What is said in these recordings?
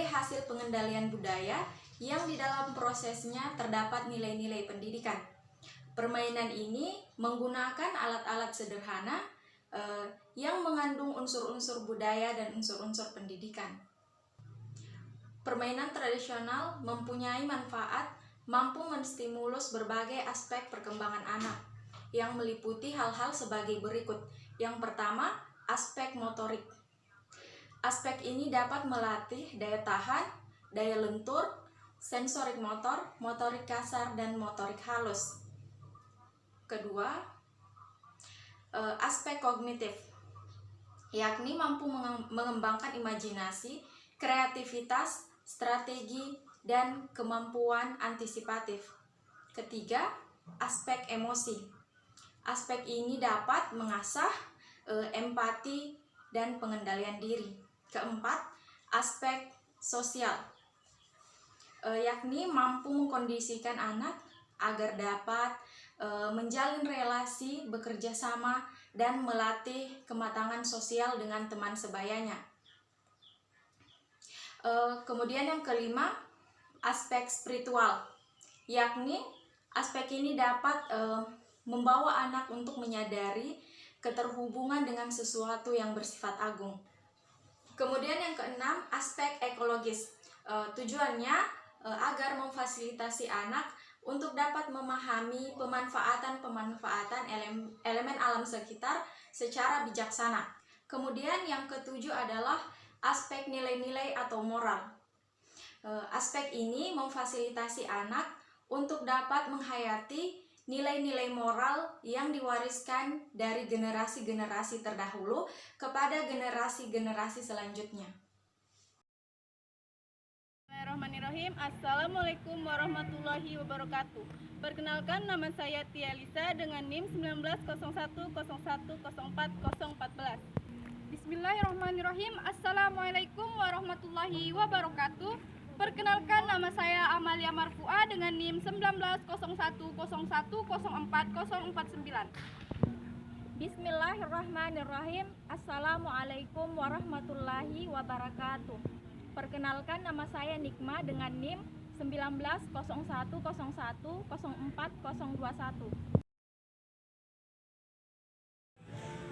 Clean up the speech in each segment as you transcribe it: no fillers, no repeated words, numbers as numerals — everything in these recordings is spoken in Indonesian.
sebagai hasil pengendalian budaya yang di dalam prosesnya terdapat nilai-nilai pendidikan. Permainan ini menggunakan alat-alat sederhana yang mengandung unsur-unsur budaya dan unsur-unsur pendidikan. Permainan tradisional mempunyai manfaat mampu menstimulus berbagai aspek perkembangan anak yang meliputi hal-hal sebagai berikut. Yang pertama, aspek motorik. Aspek ini dapat melatih daya tahan, daya lentur, sensorik motor, motorik kasar, dan motorik halus. Kedua, aspek kognitif, yakni mampu mengembangkan imajinasi, kreativitas, strategi, dan kemampuan antisipatif. Ketiga, aspek emosi. Aspek ini dapat mengasah empati dan pengendalian diri. Keempat, aspek sosial, yakni mampu mengkondisikan anak agar dapat menjalin relasi, bekerja sama, dan melatih kematangan sosial dengan teman sebayanya. Kemudian yang kelima, aspek spiritual, yakni aspek ini dapat membawa anak untuk menyadari keterhubungan dengan sesuatu yang bersifat agung. Kemudian yang keenam, aspek ekologis. Tujuannya agar memfasilitasi anak untuk dapat memahami pemanfaatan elemen alam sekitar secara bijaksana. Kemudian yang ketujuh adalah aspek nilai-nilai atau moral. Aspek ini memfasilitasi anak untuk dapat menghayati nilai-nilai moral yang diwariskan dari generasi-generasi terdahulu kepada generasi-generasi selanjutnya. Bismillahirrahmanirrahim. Assalamualaikum warahmatullahi wabarakatuh. Perkenalkan, nama saya Tia Lisa dengan NIM 1901010414. Bismillahirrahmanirrahim. Assalamualaikum warahmatullahi wabarakatuh. Perkenalkan, nama saya Amalia Marfua dengan NIM 1901010449. Bismillahirrahmanirrahim. Assalamualaikum warahmatullahi wabarakatuh. Perkenalkan, nama saya Nikma dengan NIM 1901010421.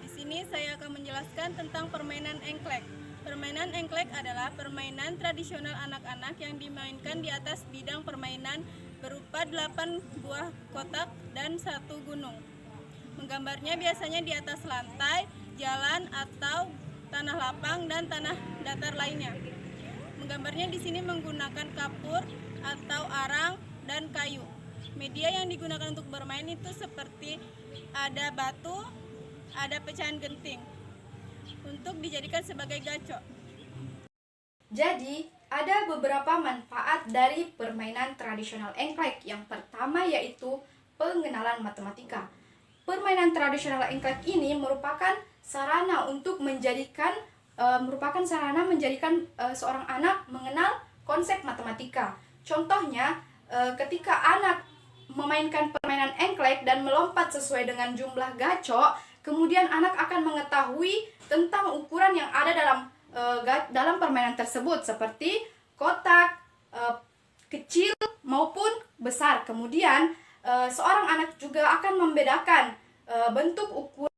Di sini saya akan menjelaskan tentang permainan engklek. Permainan engklek adalah permainan tradisional anak-anak yang dimainkan di atas bidang permainan berupa 8 buah kotak dan 1 gunung. Menggambarnya biasanya di atas lantai, jalan, atau tanah lapang dan tanah datar lainnya. Menggambarnya di sini menggunakan kapur atau arang dan kayu. Media yang digunakan untuk bermain itu seperti ada batu, ada pecahan genting untuk dijadikan sebagai gacok. Jadi, ada beberapa manfaat dari permainan tradisional engklek. Yang pertama yaitu pengenalan matematika. Permainan tradisional engklek ini merupakan sarana untuk menjadikan seorang anak mengenal konsep matematika. Contohnya, ketika anak memainkan permainan engklek dan melompat sesuai dengan jumlah gacok, kemudian anak akan mengetahui tentang ukuran yang ada dalam permainan tersebut, seperti kotak, kecil maupun besar. Kemudian seorang anak juga akan membedakan bentuk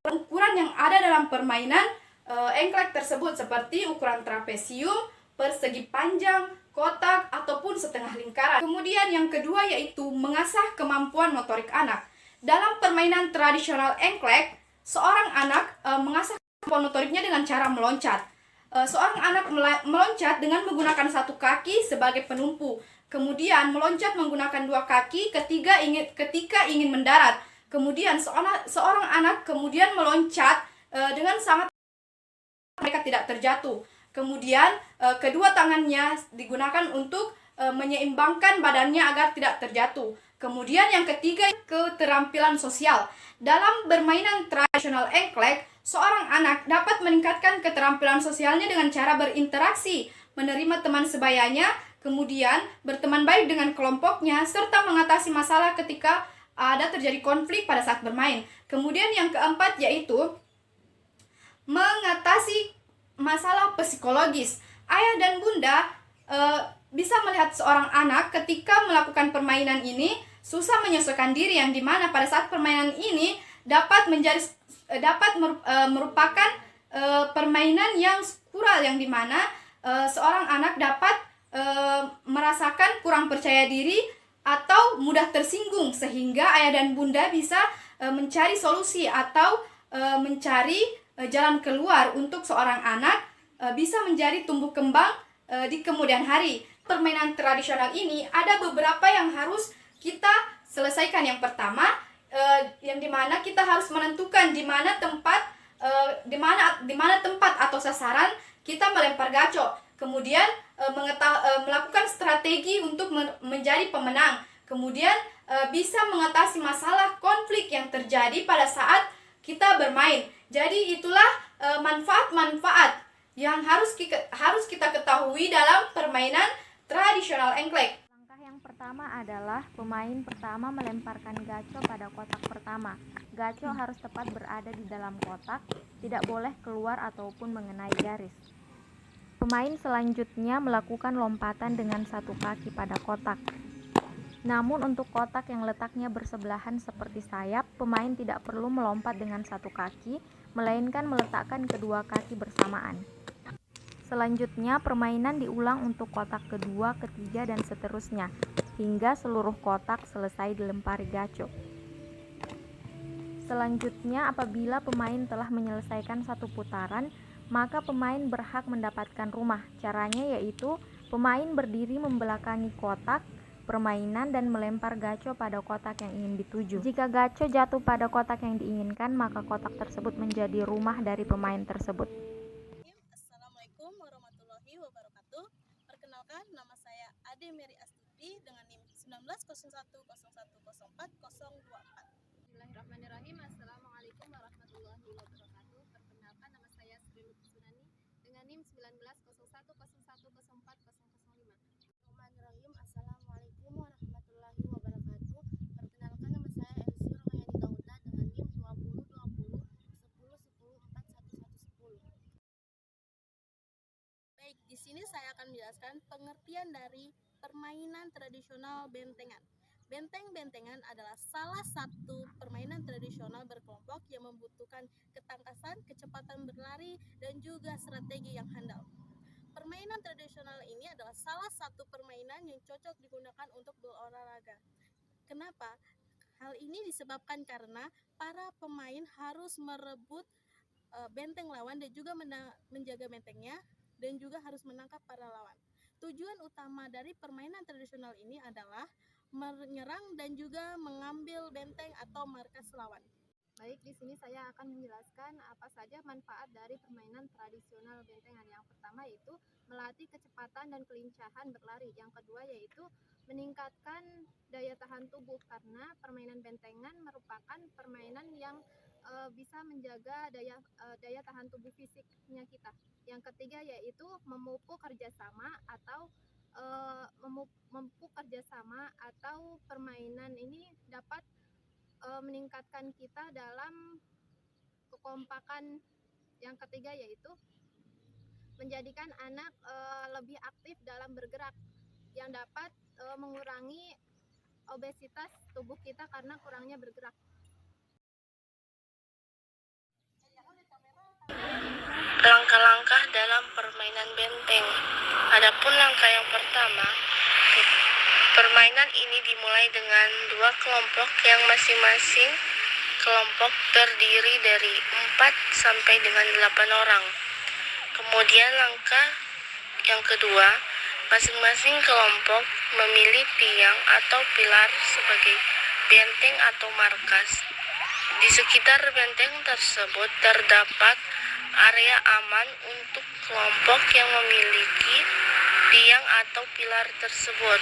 ukuran yang ada dalam permainan engklek tersebut, seperti ukuran trapesium, persegi panjang, kotak, ataupun setengah lingkaran. Kemudian yang kedua yaitu mengasah kemampuan motorik anak. Dalam permainan tradisional engklek, seorang anak mengasah kemampuan motoriknya dengan cara meloncat. Seorang anak meloncat dengan menggunakan satu kaki sebagai penumpu, kemudian meloncat menggunakan dua kaki ketika ingin mendarat. Kemudian seorang anak kemudian meloncat dengan sangat mereka tidak terjatuh. Kemudian kedua tangannya digunakan untuk menyeimbangkan badannya agar tidak terjatuh. Kemudian yang ketiga, keterampilan sosial. Dalam bermainan tradisional engklek, seorang anak dapat meningkatkan keterampilan sosialnya dengan cara berinteraksi, menerima teman sebayanya, kemudian berteman baik dengan kelompoknya, serta mengatasi masalah ketika ada terjadi konflik pada saat bermain. Kemudian yang keempat yaitu mengatasi masalah psikologis. Ayah dan bunda bisa melihat seorang anak ketika melakukan permainan ini susah menyesuaikan diri, yang dimana pada saat permainan ini dapat merupakan permainan yang skural, yang dimana seorang anak dapat merasakan kurang percaya diri atau mudah tersinggung, sehingga ayah dan bunda bisa mencari solusi atau mencari jalan keluar untuk seorang anak bisa menjadi tumbuh kembang di kemudian hari. Permainan tradisional ini ada beberapa yang harus kita selesaikan. Yang pertama, yang dimana kita harus menentukan di mana tempat atau sasaran kita melempar gacok. Kemudian melakukan strategi untuk menjadi pemenang. Kemudian bisa mengatasi masalah konflik yang terjadi pada saat kita bermain. Jadi itulah manfaat-manfaat yang harus kita ketahui dalam permainan tradisional engklek. Langkah yang pertama adalah pemain pertama melemparkan gacok pada kotak pertama. Gacok harus tepat berada di dalam kotak, tidak boleh keluar ataupun mengenai garis. Pemain selanjutnya melakukan lompatan dengan satu kaki pada kotak. Namun untuk kotak yang letaknya bersebelahan seperti sayap, pemain tidak perlu melompat dengan satu kaki, melainkan meletakkan kedua kaki bersamaan. Selanjutnya, permainan diulang untuk kotak kedua, ketiga, dan seterusnya, hingga seluruh kotak selesai dilempari gacok. Selanjutnya, apabila pemain telah menyelesaikan satu putaran, maka pemain berhak mendapatkan rumah. Caranya yaitu, pemain berdiri membelakangi kotak permainan dan melempar gacok pada kotak yang ingin dituju. Jika gacok jatuh pada kotak yang diinginkan, maka kotak tersebut menjadi rumah dari pemain tersebut. Assalamualaikum warahmatullahi wabarakatuh. Perkenalkan, nama saya Ade Mary Astuti dengan NIM 1901010404. Bismillahirrahmanirrahim. Assalamualaikum warahmatullahi wabarakatuh. Perkenalkan, nama saya Sri Lutfi dengan NIM 1901010405. Bismillahirrahmanirrahim. Assalamualaikum warahmatullahi wabarakatuh. Perkenalkan, nama saya Elsie Romayani Dauda dengan NIM 20201010411110. Baik, di sini saya akan menjelaskan pengertian dari permainan tradisional bentengan. Benteng-bentengan adalah salah satu permainan tradisional berkelompok yang membutuhkan ketangkasan, kecepatan berlari, dan juga strategi yang handal. Permainan tradisional ini adalah salah satu permainan yang cocok digunakan untuk berolahraga. Kenapa? Hal ini disebabkan karena para pemain harus merebut benteng lawan dan juga menjaga bentengnya, dan juga harus menangkap para lawan. Tujuan utama dari permainan tradisional ini adalah menyerang dan juga mengambil benteng atau markas lawan. Baik, di sini saya akan menjelaskan apa saja manfaat dari permainan tradisional bentengan. Yang pertama yaitu melatih kecepatan dan kelincahan berlari. Yang kedua yaitu meningkatkan daya tahan tubuh, karena permainan bentengan merupakan permainan yang bisa menjaga daya tahan tubuh fisiknya kita. Yang ketiga yaitu memupuk kerjasama atau permainan ini dapat meningkatkan kita dalam kekompakan. Yang ketiga yaitu menjadikan anak lebih aktif dalam bergerak, yang dapat mengurangi obesitas tubuh kita karena kurangnya bergerak. Langkah-langkah dalam permainan benteng. Adapun langkah yang pertama, permainan ini dimulai dengan dua kelompok yang masing-masing kelompok terdiri dari 4 sampai dengan 8 orang. Kemudian langkah yang kedua, masing-masing kelompok memilih tiang atau pilar sebagai benteng atau markas. Di sekitar benteng tersebut terdapat area aman untuk kelompok yang memiliki tiang atau pilar tersebut.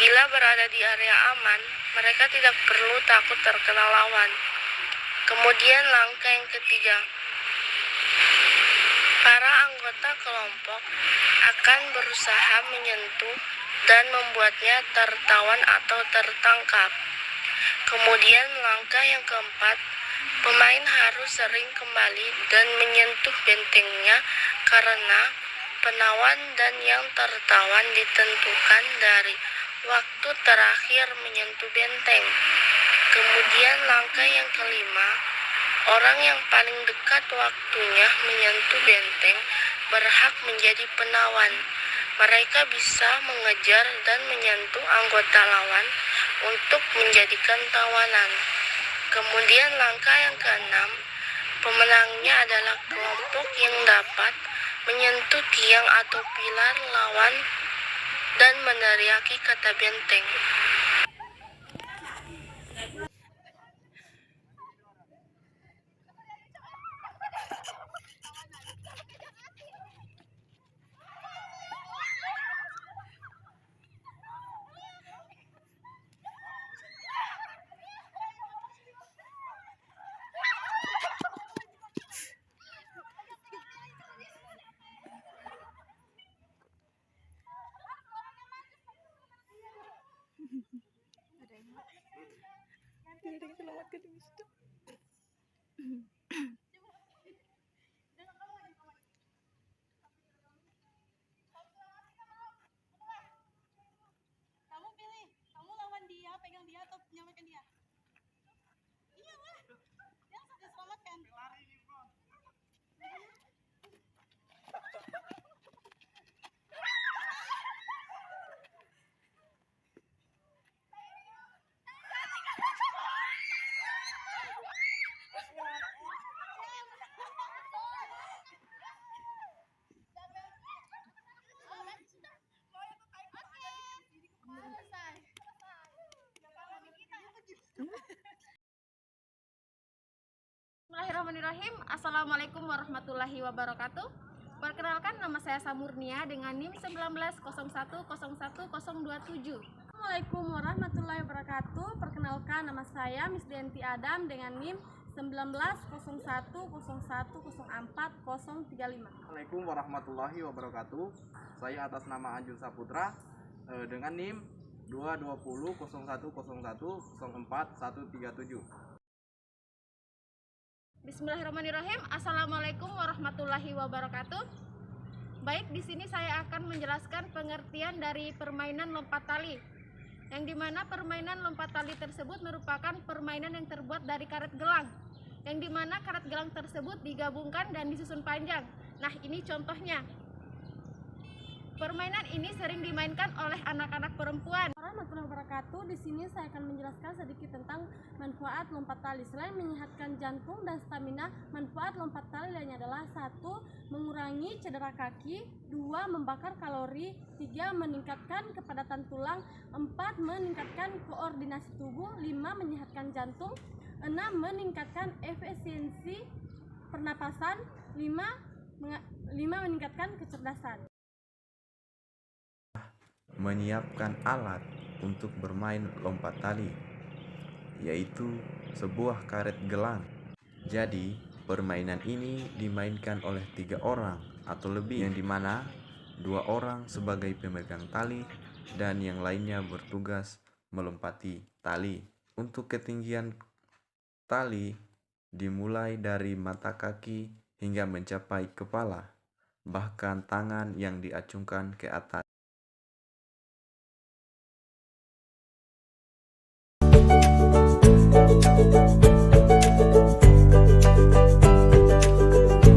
Bila berada di area aman, mereka tidak perlu takut terkena lawan. Kemudian langkah yang ketiga, para anggota kelompok akan berusaha menyentuh dan membuatnya tertawan atau tertangkap. Kemudian langkah yang keempat, pemain harus sering kembali dan menyentuh bentengnya, karena penawan dan yang tertawan ditentukan dari waktu terakhir menyentuh benteng. Kemudian langkah yang kelima, orang yang paling dekat waktunya menyentuh benteng berhak menjadi penawan. Mereka bisa mengejar dan menyentuh anggota lawan untuk menjadikan tawanan. Kemudian langkah yang keenam, pemenangnya adalah kelompok yang dapat menyentuh tiang atau pilar lawan dan meneriaki kata benteng. Kamu pilih, kamu lawan dia, pegang dia atau menyelamatkan dia? Iya lah, dia harus diselamatkan. Bismillahirrahmanirrahim. Assalamualaikum warahmatullahi wabarakatuh. Perkenalkan, nama saya Samurnia dengan NIM 1901010027. Assalamualaikum warahmatullahi wabarakatuh. Perkenalkan, nama saya Miss Denti Adam dengan NIM 1901010435. Assalamualaikum warahmatullahi wabarakatuh. Saya atas nama Anjur Saputra dengan NIM 22001010437. Bismillahirrahmanirrahim. Assalamualaikum warahmatullahi wabarakatuh. Baik, di sini saya akan menjelaskan pengertian dari permainan lompat tali. Yang dimana permainan lompat tali tersebut merupakan permainan yang terbuat dari karet gelang. Yang dimana karet gelang tersebut digabungkan dan disusun panjang. Nah, ini contohnya. Permainan ini sering dimainkan oleh anak-anak perempuan. Warahmatullahi wabarakatuh. Di sini saya akan menjelaskan sedikit tentang manfaat lompat tali. Selain menyehatkan jantung dan stamina, manfaat lompat tali lainnya adalah 1. Mengurangi cedera kaki, 2. Membakar kalori, 3. Meningkatkan kepadatan tulang, 4. Meningkatkan koordinasi tubuh, 5. Menyehatkan jantung, 6. Meningkatkan efisiensi pernapasan, 5. Meningkatkan kecerdasan. Menyiapkan alat untuk bermain lompat tali, yaitu sebuah karet gelang. Jadi, permainan ini dimainkan oleh 3 orang atau lebih, yang dimana 2 orang sebagai pemegang tali dan yang lainnya bertugas melompati tali. Untuk ketinggian tali dimulai dari mata kaki hingga mencapai kepala, bahkan tangan yang diacungkan ke atas.